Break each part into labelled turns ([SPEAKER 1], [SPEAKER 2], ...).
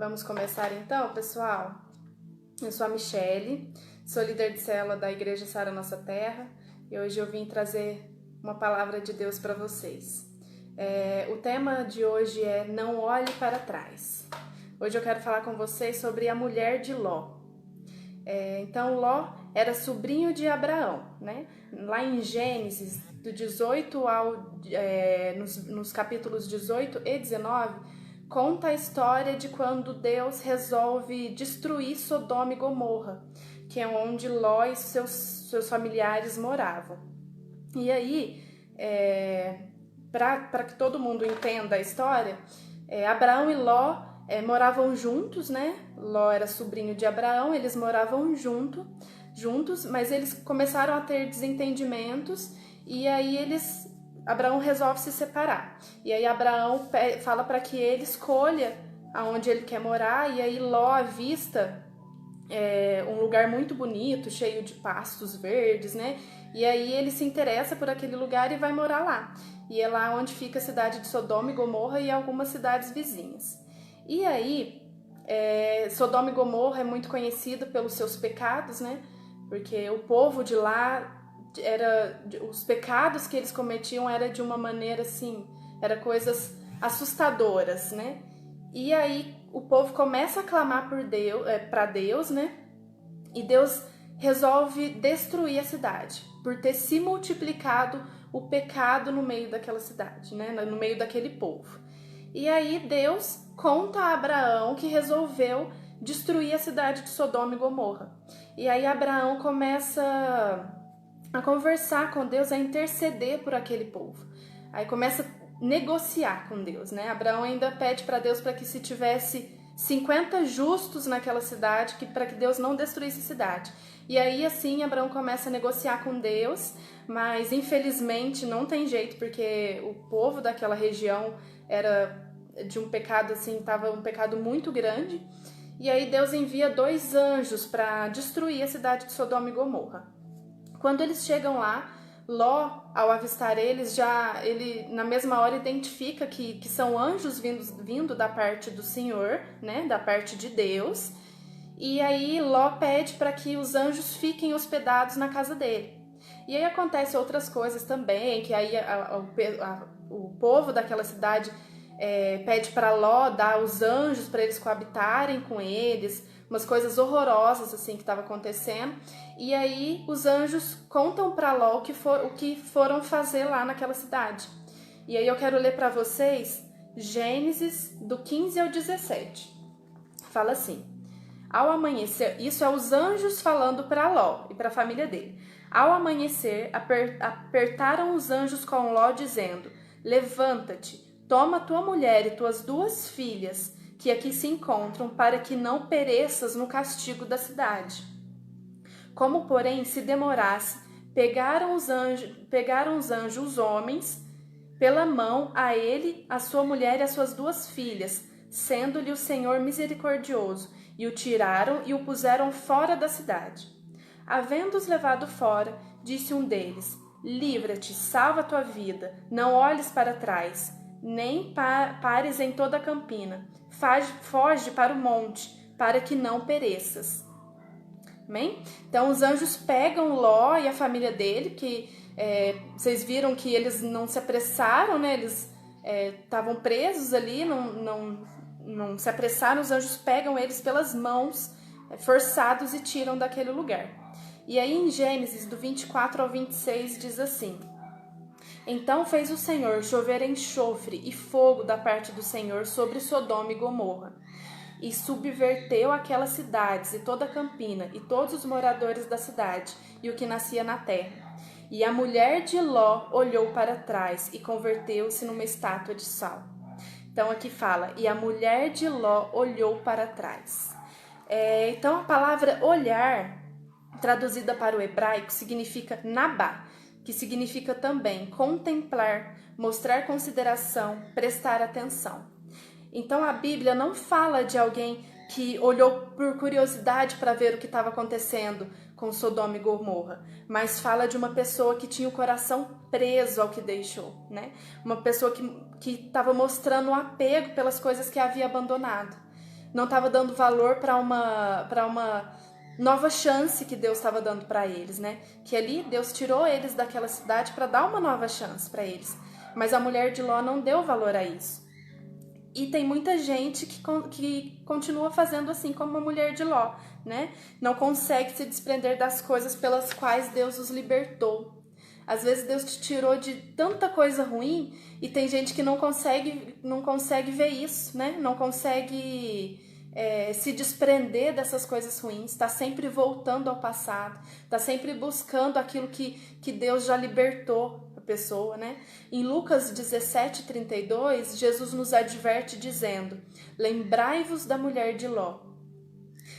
[SPEAKER 1] Vamos começar então, pessoal? Eu sou a Michele, sou líder de célula da Igreja Sara Nossa Terra e hoje eu vim trazer uma palavra de Deus para vocês. O tema de hoje é Não Olhe para Trás. Hoje eu quero falar com vocês sobre a mulher de Ló. Então, Ló era sobrinho de Abraão, né? Lá em Gênesis, do 18 nos capítulos 18 e 19, conta a história de quando Deus resolve destruir Sodoma e Gomorra, que é onde Ló e seus familiares moravam. E aí, para que todo mundo entenda a história, Abraão e Ló moravam juntos, né? Ló era sobrinho de Abraão, eles moravam juntos, mas eles começaram a ter desentendimentos e aí Abraão resolve se separar. E aí Abraão fala para que ele escolha aonde ele quer morar, e aí Ló avista um lugar muito bonito, cheio de pastos verdes, né? E aí ele se interessa por aquele lugar e vai morar lá. E é lá onde fica a cidade de Sodoma e Gomorra e algumas cidades vizinhas. E aí, Sodoma e Gomorra é muito conhecido pelos seus pecados, né? Porque o povo de lá, os pecados que eles cometiam era de uma maneira assim, era coisas assustadoras, né? E aí o povo começa a clamar para Deus, né? E Deus resolve destruir a cidade por ter se multiplicado o pecado no meio daquela cidade, né? No meio daquele povo. E aí Deus conta a Abraão que resolveu destruir a cidade de Sodoma e Gomorra. E aí Abraão começa a conversar com Deus, a interceder por aquele povo. Aí começa a negociar com Deus, né? Abraão ainda pede para Deus para que se tivesse 50 justos naquela cidade, para que Deus não destruísse a cidade. E aí assim Abraão começa a negociar com Deus, mas infelizmente não tem jeito, porque o povo daquela região era de um pecado assim, estava um pecado muito grande. E aí Deus envia 2 anjos para destruir a cidade de Sodoma e Gomorra. Quando eles chegam lá, Ló, ao avistar eles, ele na mesma hora identifica que são anjos vindo da parte do Senhor, né, da parte de Deus. E aí Ló pede para que os anjos fiquem hospedados na casa dele. E aí acontece outras coisas também, que aí o povo daquela cidade pede para Ló dar os anjos para eles coabitarem com eles, umas coisas horrorosas assim que estava acontecendo. E aí os anjos contam para Ló o que foram fazer lá naquela cidade. E aí eu quero ler para vocês Gênesis do 15 ao 17. Fala assim: ao amanhecer, isso é os anjos falando para Ló e para a família dele. Ao amanhecer, apertaram os anjos com Ló, dizendo: levanta-te, toma tua mulher e tuas 2 filhas, que aqui se encontram, para que não pereças no castigo da cidade. Como, porém, se demorasse, pegaram os anjos os homens pela mão, a ele, a sua mulher e as suas 2 filhas, sendo-lhe o Senhor misericordioso, e o tiraram e o puseram fora da cidade. Havendo-os levado fora, disse um deles: livra-te, salva tua vida, não olhes para trás, nem pares em toda a campina, foge para o monte, para que não pereças. Amém? Então os anjos pegam Ló e a família dele, que vocês viram que eles não se apressaram, né? Eles estavam presos ali, não se apressaram. Os anjos pegam eles pelas mãos, forçados, e tiram daquele lugar. E aí em Gênesis do 24 ao 26 diz assim: então fez o Senhor chover enxofre e fogo da parte do Senhor sobre Sodoma e Gomorra, e subverteu aquelas cidades e toda a campina e todos os moradores da cidade e o que nascia na terra. E a mulher de Ló olhou para trás e converteu-se numa estátua de sal. Então aqui fala: e a mulher de Ló olhou para trás. Então a palavra olhar, traduzida para o hebraico, significa nabá, que significa também contemplar, mostrar consideração, prestar atenção. Então a Bíblia não fala de alguém que olhou por curiosidade para ver o que estava acontecendo com Sodoma e Gomorra, mas fala de uma pessoa que tinha o coração preso ao que deixou, né? Uma pessoa que estava mostrando um apego pelas coisas que havia abandonado. não estava dando valor para uma nova chance que Deus estava dando para eles, né? Que ali Deus tirou eles daquela cidade para dar uma nova chance para eles. Mas a mulher de Ló não deu valor a isso. E tem muita gente que continua fazendo assim como a mulher de Ló, né? Não consegue se desprender das coisas pelas quais Deus os libertou. Às vezes Deus te tirou de tanta coisa ruim e tem gente que não consegue ver isso, né? Não consegue se desprender dessas coisas ruins, está sempre voltando ao passado, está sempre buscando aquilo que Deus já libertou a pessoa, né? Em Lucas 17:32, Jesus nos adverte dizendo: lembrai-vos da mulher de Ló.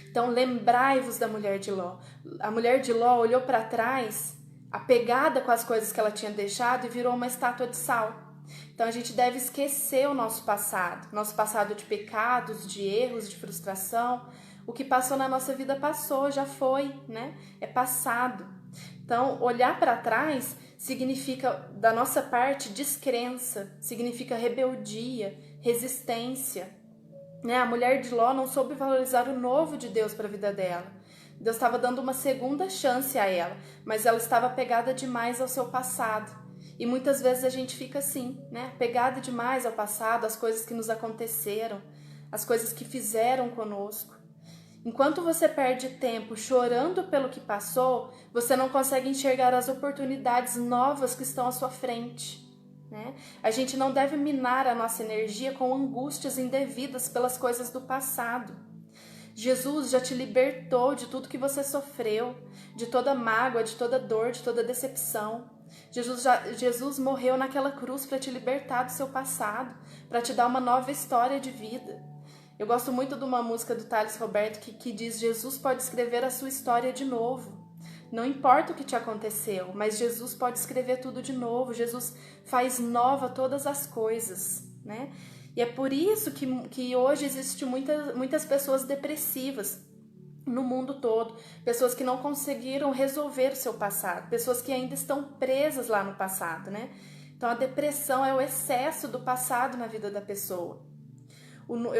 [SPEAKER 1] Então, lembrai-vos da mulher de Ló. A mulher de Ló olhou para trás, apegada com as coisas que ela tinha deixado, e virou uma estátua de sal. Então a gente deve esquecer o nosso passado de pecados, de erros, de frustração. O que passou na nossa vida passou, já foi, né? É passado. Então, olhar para trás significa, da nossa parte, descrença, significa rebeldia, resistência, né? A mulher de Ló não soube valorizar o novo de Deus para a vida dela. Deus estava dando uma segunda chance a ela, mas ela estava apegada demais ao seu passado. E muitas vezes a gente fica assim, né? Apegada demais ao passado, às coisas que nos aconteceram, às coisas que fizeram conosco. Enquanto você perde tempo chorando pelo que passou, você não consegue enxergar as oportunidades novas que estão à sua frente, né? A gente não deve minar a nossa energia com angústias indevidas pelas coisas do passado. Jesus já te libertou de tudo que você sofreu, de toda mágoa, de toda dor, de toda decepção. Jesus morreu naquela cruz para te libertar do seu passado, para te dar uma nova história de vida. Eu gosto muito de uma música do Thales Roberto que diz: Jesus pode escrever a sua história de novo. Não importa o que te aconteceu, mas Jesus pode escrever tudo de novo. Jesus faz nova todas as coisas, né? E é por isso que hoje existem muitas pessoas depressivas no mundo todo, pessoas que não conseguiram resolver o seu passado, pessoas que ainda estão presas lá no passado, né? Então a depressão é o excesso do passado na vida da pessoa.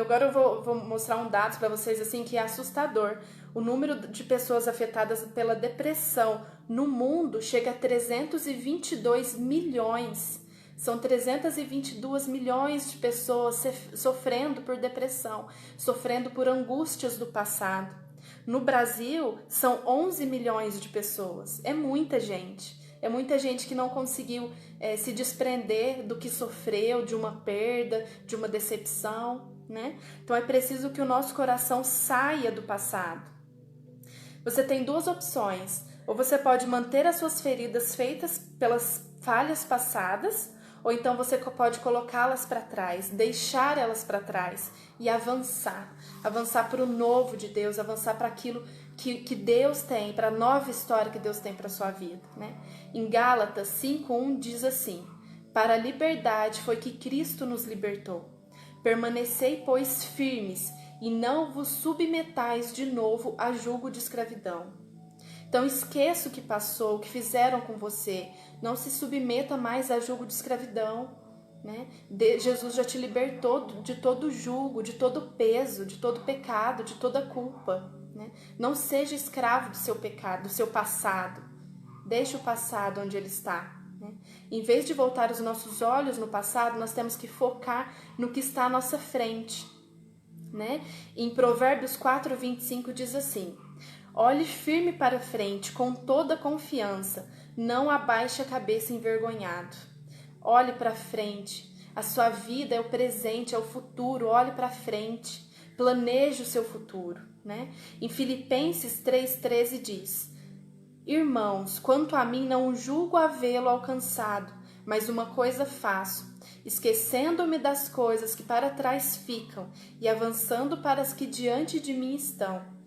[SPEAKER 1] Agora eu vou mostrar um dado para vocês assim que é assustador. O número de pessoas afetadas pela depressão no mundo chega a 322 milhões. São 322 milhões de pessoas sofrendo por depressão, sofrendo por angústias do passado. No Brasil, são 11 milhões de pessoas. É muita gente. É muita gente que não conseguiu se desprender do que sofreu, de uma perda, de uma decepção, né? Então é preciso que o nosso coração saia do passado. Você tem duas opções. Ou você pode manter as suas feridas feitas pelas falhas passadas, ou então você pode colocá-las para trás, deixar elas para trás e avançar para o novo de Deus, avançar para aquilo que Deus tem, para a nova história que Deus tem para a sua vida, né? Em Gálatas 5:1 diz assim: para a liberdade foi que Cristo nos libertou. Permanecei, pois, firmes e não vos submetais de novo a julgo de escravidão. Então esqueça o que passou, o que fizeram com você. Não se submeta mais a julgo de escravidão, né? Jesus já te libertou de todo julgo, de todo peso, de todo pecado, de toda culpa, né? Não seja escravo do seu pecado, do seu passado. Deixe o passado onde ele está, né? Em vez de voltar os nossos olhos no passado, nós temos que focar no que está à nossa frente, né? Em Provérbios 4:25 diz assim: olhe firme para frente, com toda confiança, não abaixe a cabeça envergonhado. Olhe para frente, a sua vida é o presente, é o futuro, olhe para frente, planeje o seu futuro, né? Em Filipenses 3:13 diz: irmãos, quanto a mim não julgo havê-lo alcançado, mas uma coisa faço, esquecendo-me das coisas que para trás ficam e avançando para as que diante de mim estão.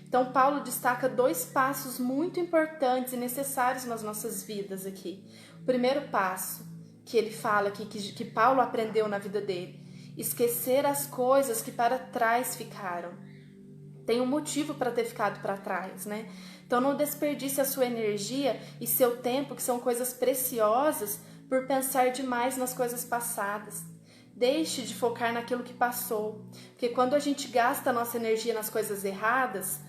[SPEAKER 1] Então, Paulo destaca dois passos muito importantes e necessários nas nossas vidas aqui. O primeiro passo que ele fala aqui, que Paulo aprendeu na vida dele: esquecer as coisas que para trás ficaram. Tem um motivo para ter ficado para trás, né? Então, não desperdice a sua energia e seu tempo, que são coisas preciosas, por pensar demais nas coisas passadas. Deixe de focar naquilo que passou, porque quando a gente gasta a nossa energia nas coisas erradas,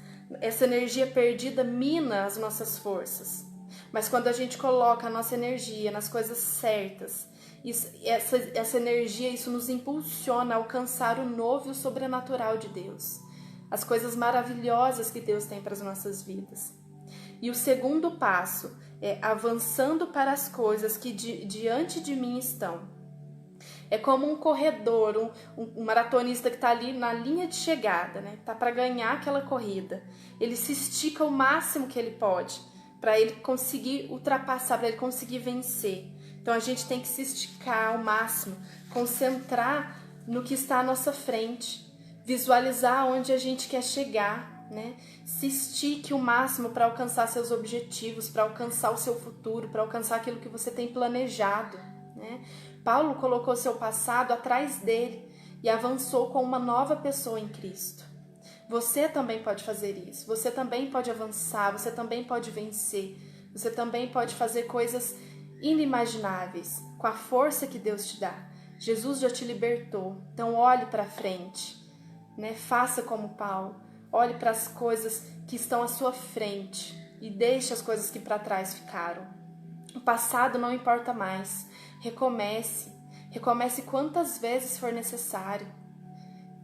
[SPEAKER 1] essa energia perdida mina as nossas forças. Mas quando a gente coloca a nossa energia nas coisas certas, essa energia, isso nos impulsiona a alcançar o novo e o sobrenatural de Deus, as coisas maravilhosas que Deus tem para as nossas vidas. E o segundo passo é avançando para as coisas que diante de mim estão. É como um corredor, um maratonista que está ali na linha de chegada, né? Tá para ganhar aquela corrida. Ele se estica o máximo que ele pode para ele conseguir ultrapassar, para ele conseguir vencer. Então a gente tem que se esticar ao máximo, concentrar no que está à nossa frente, visualizar onde a gente quer chegar, né? Se estique o máximo para alcançar seus objetivos, para alcançar o seu futuro, para alcançar aquilo que você tem planejado, né? Paulo colocou seu passado atrás dele e avançou com uma nova pessoa em Cristo. Você também pode fazer isso, você também pode avançar, você também pode vencer, você também pode fazer coisas inimagináveis com a força que Deus te dá. Jesus já te libertou, então olhe para frente, né? Faça como Paulo, olhe para as coisas que estão à sua frente e deixe as coisas que para trás ficaram. O passado não importa mais, recomece quantas vezes for necessário.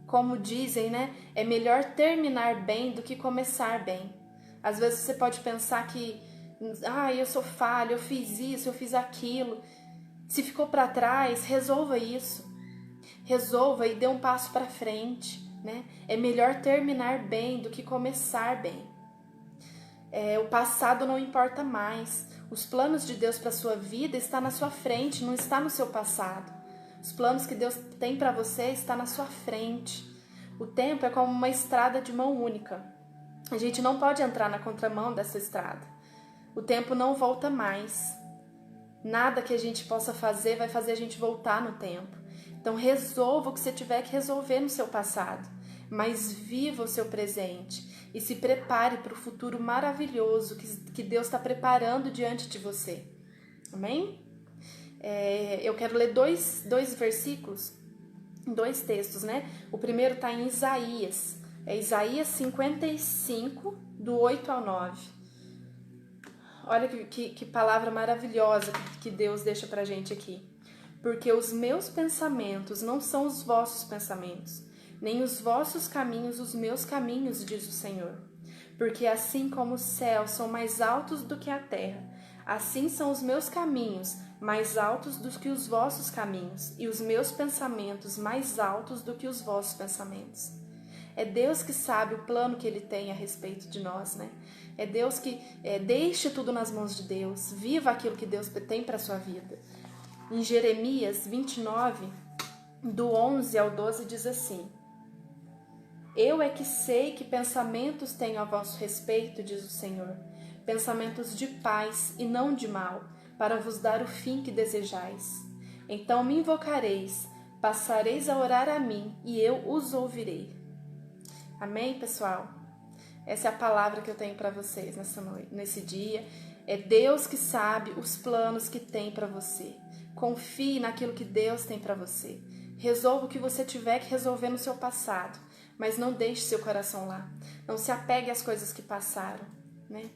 [SPEAKER 1] Como dizem, né? É melhor terminar bem do que começar bem. Às vezes você pode pensar que eu sou falha, eu fiz isso, eu fiz aquilo. Se ficou para trás, resolva isso. Resolva e dê um passo para frente, né? É melhor terminar bem do que começar bem. O passado não importa mais. Os planos de Deus para sua vida estão na sua frente, não está no seu passado. Os planos que Deus tem para você estão na sua frente. O tempo é como uma estrada de mão única. A gente não pode entrar na contramão dessa estrada. O tempo não volta mais. Nada que a gente possa fazer vai fazer a gente voltar no tempo. Então resolva o que você tiver que resolver no seu passado, mas viva o seu presente e se prepare para o futuro maravilhoso que Deus está preparando diante de você. Amém? Eu quero ler dois versículos, dois textos, né? O primeiro está em Isaías, Isaías 55, do 8 ao 9. Olha que palavra maravilhosa que Deus deixa pra gente aqui. Porque os meus pensamentos não são os vossos pensamentos, nem os vossos caminhos os meus caminhos, diz o Senhor. Porque assim como os céus são mais altos do que a terra, assim são os meus caminhos mais altos do que os vossos caminhos, e os meus pensamentos mais altos do que os vossos pensamentos. É Deus que sabe o plano que Ele tem a respeito de nós, né? É Deus que deixe tudo nas mãos de Deus, viva aquilo que Deus tem para a sua vida. Em Jeremias 29, do 11 ao 12, diz assim: Eu é que sei que pensamentos tenho a vosso respeito, diz o Senhor, pensamentos de paz e não de mal, para vos dar o fim que desejais. Então me invocareis, passareis a orar a mim, e eu os ouvirei. Amém, pessoal? Essa é a palavra que eu tenho para vocês nessa noite, nesse dia. É Deus que sabe os planos que tem para você. Confie naquilo que Deus tem para você. Resolva o que você tiver que resolver no seu passado, mas não deixe seu coração lá. Não se apegue às coisas que passaram, né?